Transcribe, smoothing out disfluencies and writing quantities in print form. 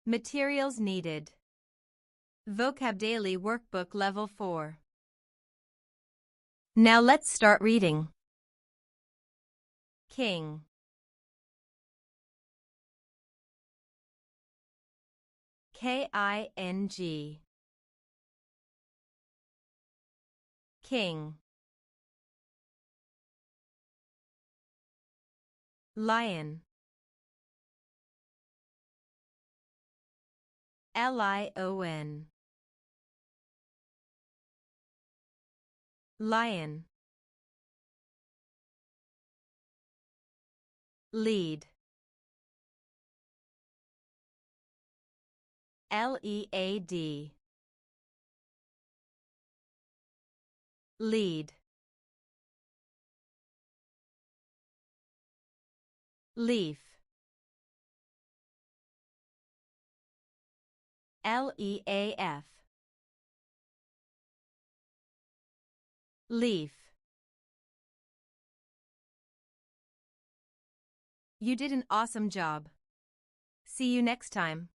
Materials needed. VocabDaily Workbook Level 4. Now let's start reading. King. K-I-N-G. King. Lion. L-I-O-N. Lion. Lead. L-E-A-D. Lead. Leaf. L-E-A-F. Leaf. You did an awesome job. See you next time.